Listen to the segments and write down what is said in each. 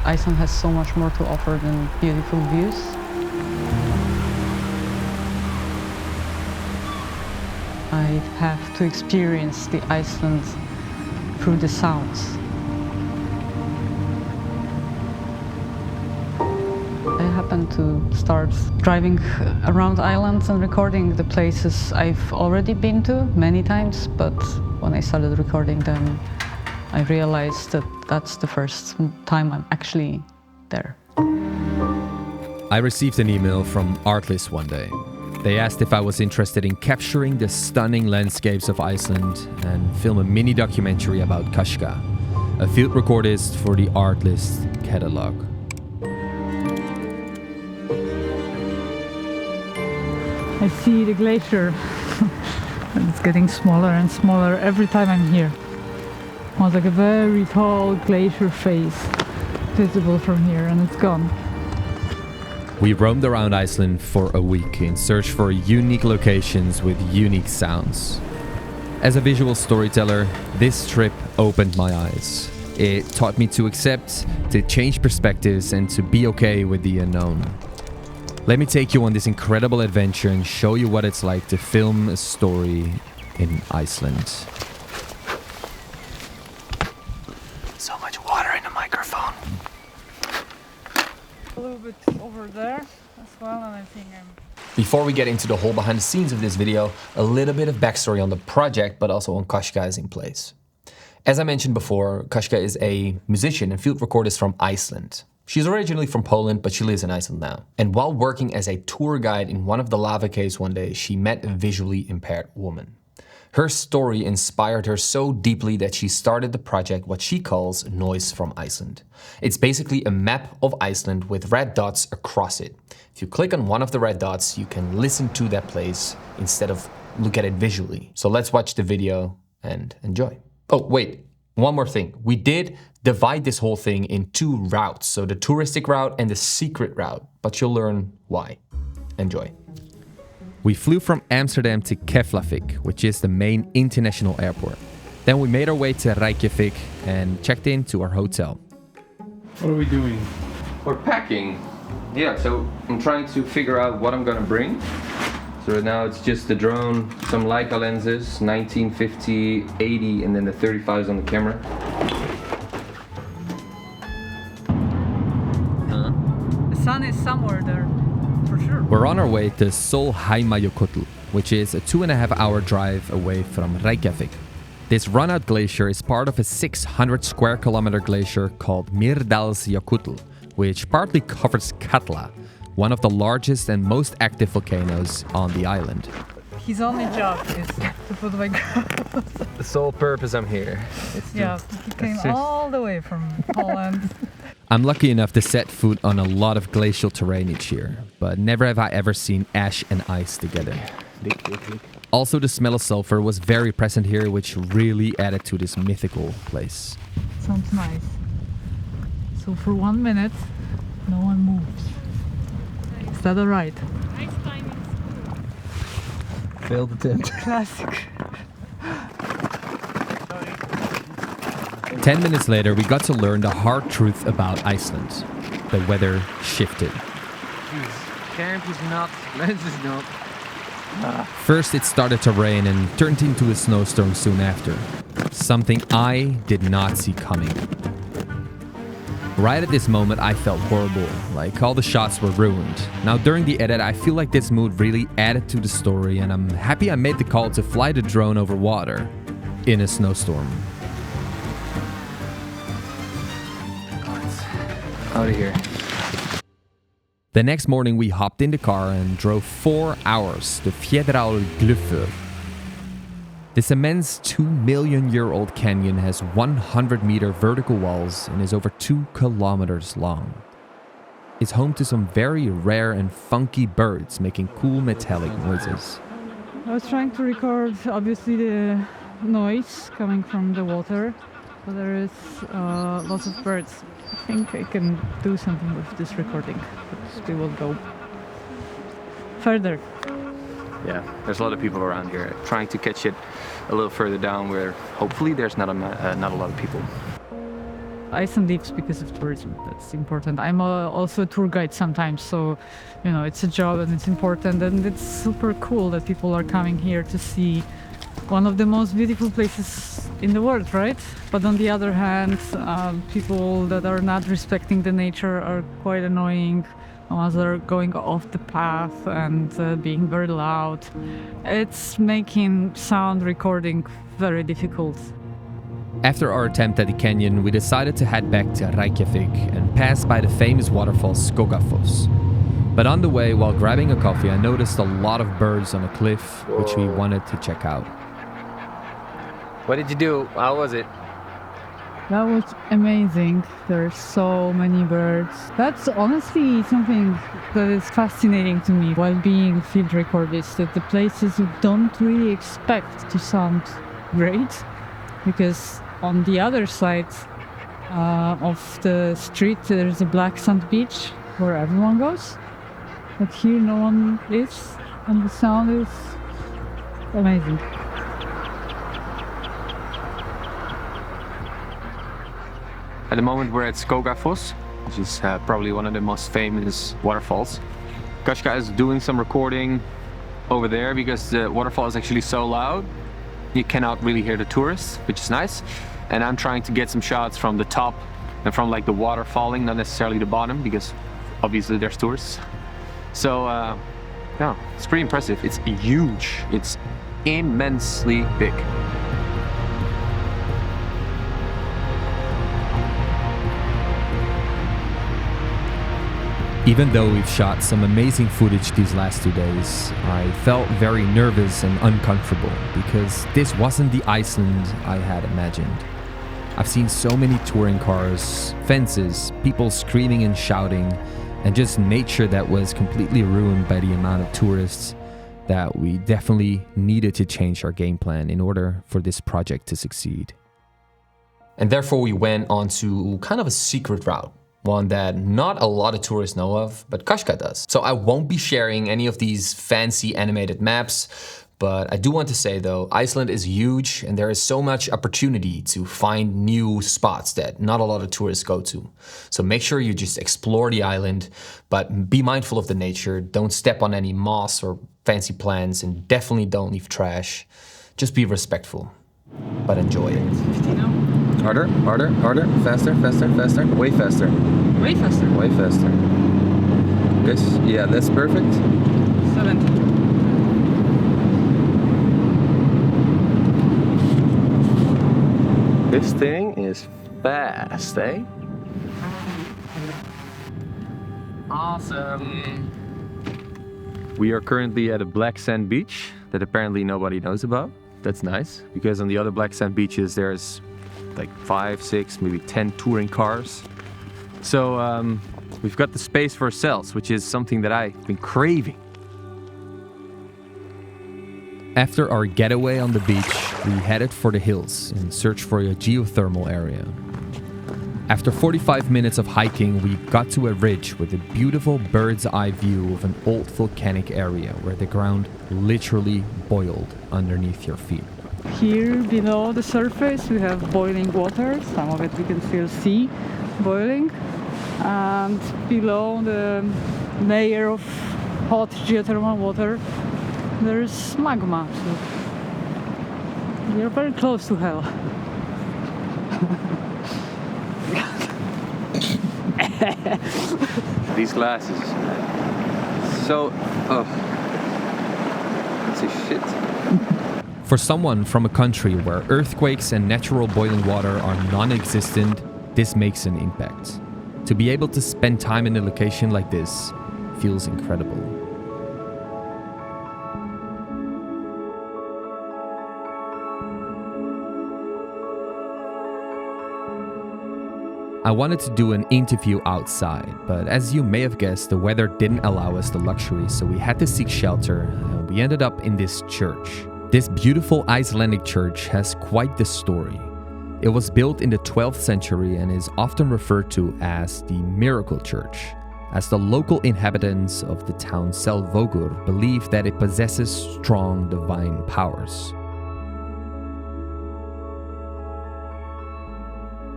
Iceland has so much more to offer than beautiful views. I have to experience the Iceland through the sounds. I happened to start driving around islands and recording the places I've already been to many times, but when I started recording them, I realized that that's the first time I'm actually there. I received an email from Artlist one day. They asked if I was interested in capturing the stunning landscapes of Iceland and film a mini documentary about Kashka, a field recordist for the Artlist catalog. I see the glacier and it's getting smaller and smaller every time I'm here. It was like a very tall glacier face visible from here, and it's gone. We roamed around Iceland for a week in search for unique locations with unique sounds. As a visual storyteller, this trip opened my eyes. It taught me to accept, to change perspectives, and to be okay with the unknown. Let me take you on this incredible adventure and show you what it's like to film a story in Iceland. So much water in the microphone. A little bit over there as well, and I think Before we get into the whole behind the scenes of this video, a little bit of backstory on the project, but also on Kashka is in place. As I mentioned before, Kashka is a musician and field recordist from Iceland. She's originally from Poland, but she lives in Iceland now. And while working as a tour guide in one of the lava caves one day, she met a visually impaired woman. Her story inspired her so deeply that she started the project what she calls Noise from Iceland. It's basically a map of Iceland with red dots across it. If you click on one of the red dots, you can listen to that place instead of look at it visually. So let's watch the video and enjoy. Oh, wait, one more thing. We did divide this whole thing in two routes, so the touristic route and the secret route, but you'll learn why. Enjoy. We flew from Amsterdam to Keflavik, which is the main international airport. Then we made our way to Reykjavik and checked into our hotel. What are we doing? We're packing. Yeah, so I'm trying to figure out what I'm gonna bring. So right now it's just the drone, some Leica lenses, 1950, 80, and then the 35s on the camera. the sun is somewhere there, for sure. We're on our way to Sólheimajökull, which is a 2.5-hour drive away from Reykjavik. This run-out glacier is part of a 600 square kilometer glacier called Mýrdalsjökull, which partly covers Katla, one of the largest and most active volcanoes on the island. His only job is to put my girls. The sole purpose I'm here. Yeah, he came all the way from Holland. I'm lucky enough to set foot on a lot of glacial terrain each year, but never have I ever seen ash and ice together. Also, the smell of sulfur was very present here, which really added to this mythical place. Sounds nice. So for 1 minute, no one moves. Is that alright? Failed attempt. Classic. 10 minutes later, we got to learn the hard truth about Iceland. The weather shifted. Camp is not, lens is not. First, it started to rain and turned into a snowstorm soon after. Something I did not see coming. Right at this moment, I felt horrible, like all the shots were ruined. Now, during the edit, I feel like this mood really added to the story, and I'm happy I made the call to fly the drone over water in a snowstorm. Out of here. The next morning, we hopped in the car and drove 4 hours to Fjeðrárgljúfur. This immense 2-million-year-old canyon has 100-meter vertical walls and is over 2 kilometers long. It's home to some very rare and funky birds making cool metallic noises. I was trying to record, obviously, the noise coming from the water, but there is lots of birds. I think I can do something with this recording, but we will go further. Yeah, there's a lot of people around here. Trying to catch it a little further down where hopefully there's not a lot of people. Iceland lives because of tourism. That's important. I'm also a tour guide sometimes, so it's a job and it's important, and it's super cool that people are coming here to see one of the most beautiful places in the world, right? But on the other hand, people that are not respecting the nature are quite annoying. Ones that are going off the path and being very loud. It's making sound recording very difficult. After our attempt at the canyon, we decided to head back to Reykjavik and pass by the famous waterfall Skogafoss. But on the way, while grabbing a coffee, I noticed a lot of birds on a cliff, which we wanted to check out. What did you do? How was it? That was amazing. There are so many birds. That's honestly something that is fascinating to me while being a field recordist, that the places you don't really expect to sound great, because on the other side of the street there's a black sand beach where everyone goes, but here no one is, and the sound is amazing. At the moment we're at Skogafoss, which is probably one of the most famous waterfalls. Kashka is doing some recording over there because the waterfall is actually so loud you cannot really hear the tourists, which is nice. And I'm trying to get some shots from the top and from like the water falling, not necessarily the bottom, because obviously there's tourists. So yeah, it's pretty impressive. It's huge. It's immensely big. Even though we've shot some amazing footage these last 2 days, I felt very nervous and uncomfortable because this wasn't the Iceland I had imagined. I've seen so many touring cars, fences, people screaming and shouting, and just nature that was completely ruined by the amount of tourists that we definitely needed to change our game plan in order for this project to succeed. And therefore we went on to kind of a secret route. One that not a lot of tourists know of, but Kashka does. So I won't be sharing any of these fancy animated maps, but I do want to say though, Iceland is huge and there is so much opportunity to find new spots that not a lot of tourists go to. So make sure you just explore the island, but be mindful of the nature. Don't step on any moss or fancy plants, and definitely don't leave trash. Just be respectful, but enjoy it. Harder, harder, harder, faster, faster, faster, way faster. Way faster. Way faster. Yes, yeah, that's perfect. 70. This thing is fast, eh? Awesome. We are currently at a black sand beach that apparently nobody knows about. That's nice, because on the other black sand beaches there's like 5, 6, maybe 10 touring cars. So we've got the space for ourselves, which is something that I've been craving. After our getaway on the beach, we headed for the hills in search for a geothermal area. After 45 minutes of hiking, we got to a ridge with a beautiful bird's eye view of an old volcanic area where the ground literally boiled underneath your feet. Here below the surface we have boiling water, some of it we can still see boiling, and below the layer of hot geothermal water there's magma. So we are very close to hell. These glasses. So, it's a shit. For someone from a country where earthquakes and natural boiling water are non-existent, this makes an impact. To be able to spend time in a location like this feels incredible. I wanted to do an interview outside, but as you may have guessed, the weather didn't allow us the luxury, so we had to seek shelter, and we ended up in this church. This beautiful Icelandic church has quite the story. It was built in the 12th century and is often referred to as the Miracle Church, as the local inhabitants of the town Selvogur believe that it possesses strong divine powers.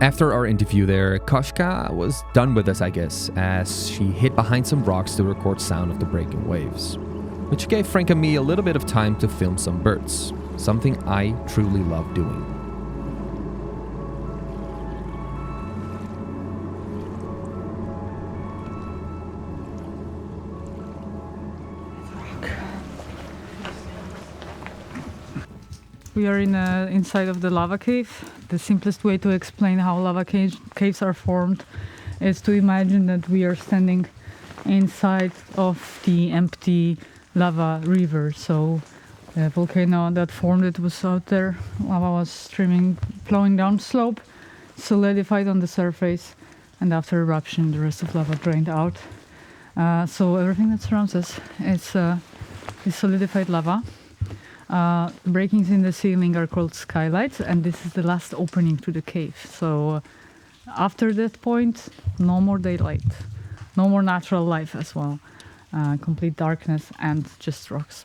After our interview there, Koshka was done with us, I guess, as she hid behind some rocks to record sound of the breaking waves, which gave Frank and me a little bit of time to film some birds, something I truly love doing. We are inside of the lava cave. The simplest way to explain how lava caves are formed is to imagine that we are standing inside of the empty lava river. So the volcano that formed it was out there. Lava was streaming, flowing down slope, solidified on the surface, and after eruption, the rest of lava drained out. So everything that surrounds us is solidified lava. The breakings in the ceiling are called skylights, and this is the last opening to the cave. So after that point, no more daylight, no more natural life as well. Complete darkness and just rocks.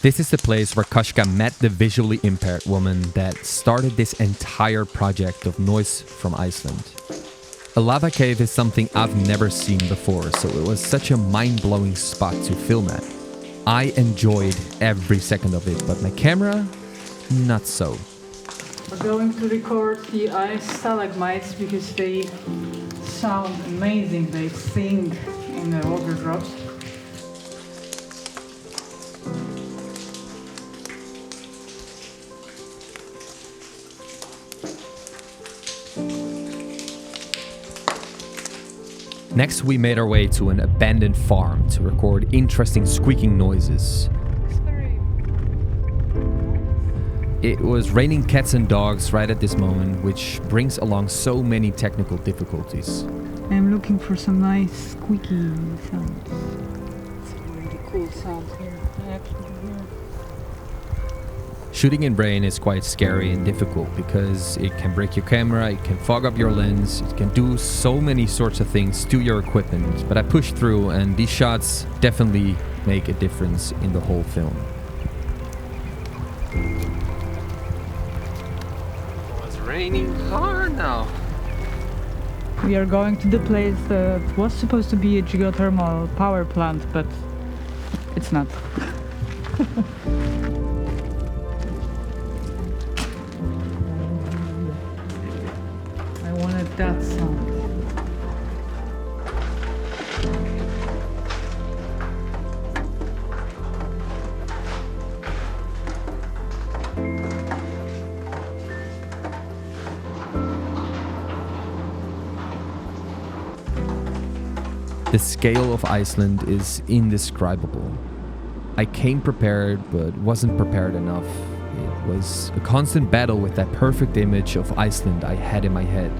This is the place where Koshka met the visually impaired woman that started this entire project of noise from Iceland. A lava cave is something I've never seen before, so it was such a mind-blowing spot to film at. I enjoyed every second of it, but my camera, not so. We're going to record the ice stalagmites because they sound amazing. They sing in the water drops. Next, we made our way to an abandoned farm to record interesting squeaking noises. It was raining cats and dogs right at this moment, which brings along so many technical difficulties. I'm looking for some nice squeaky sounds. It's a really cool sound here. I actually hear. Shooting in rain is quite scary and difficult because it can break your camera, it can fog up your lens, it can do so many sorts of things to your equipment. But I pushed through, and these shots definitely make a difference in the whole film. It's raining hard now. We are going to the place that was supposed to be a geothermal power plant, but it's not. I wanted that sound. The scale of Iceland is indescribable. I came prepared, but wasn't prepared enough. It was a constant battle with that perfect image of Iceland I had in my head.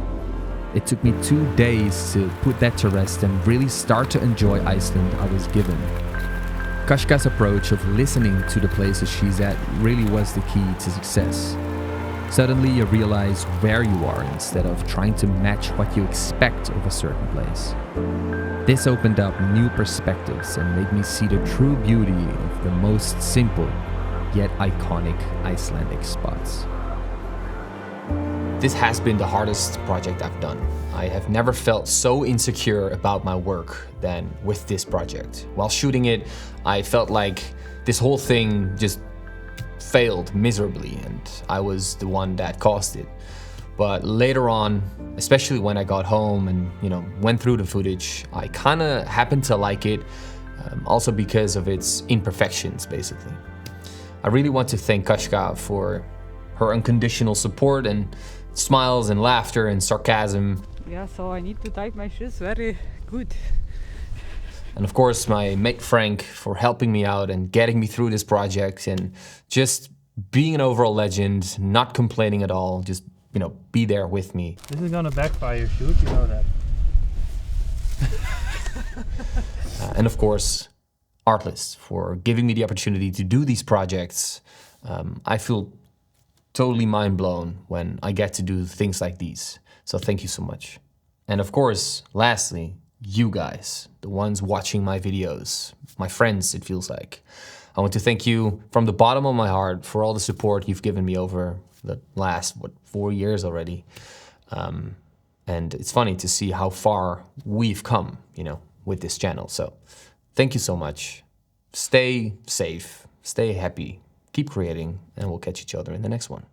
It took me 2 days to put that to rest and really start to enjoy Iceland I was given. Koshka's approach of listening to the places she's at really was the key to success. Suddenly you realize where you are instead of trying to match what you expect of a certain place. This opened up new perspectives and made me see the true beauty of the most simple yet iconic Icelandic spots. This has been the hardest project I've done. I have never felt so insecure about my work than with this project. While shooting it, I felt like this whole thing just failed miserably and I was the one that caused it. But later on, especially when I got home and went through the footage, I kind of happened to like it, also because of its imperfections, basically. I really want to thank Koshka for her unconditional support and smiles and laughter and sarcasm. Yeah, so I need to tie my shoes very good. And of course, my mate Frank for helping me out and getting me through this project and just being an overall legend, not complaining at all, just be there with me. This is gonna backfire, Sjoerd, you know that. And of course, Artlist for giving me the opportunity to do these projects. I feel totally mind blown when I get to do things like these. So thank you so much. And of course, lastly, you guys, the ones watching my videos, my friends, it feels like. I want to thank you from the bottom of my heart for all the support you've given me over the last, 4 years already. And it's funny to see how far we've come, you know, with this channel. So thank you so much. Stay safe, stay happy, keep creating, and we'll catch each other in the next one.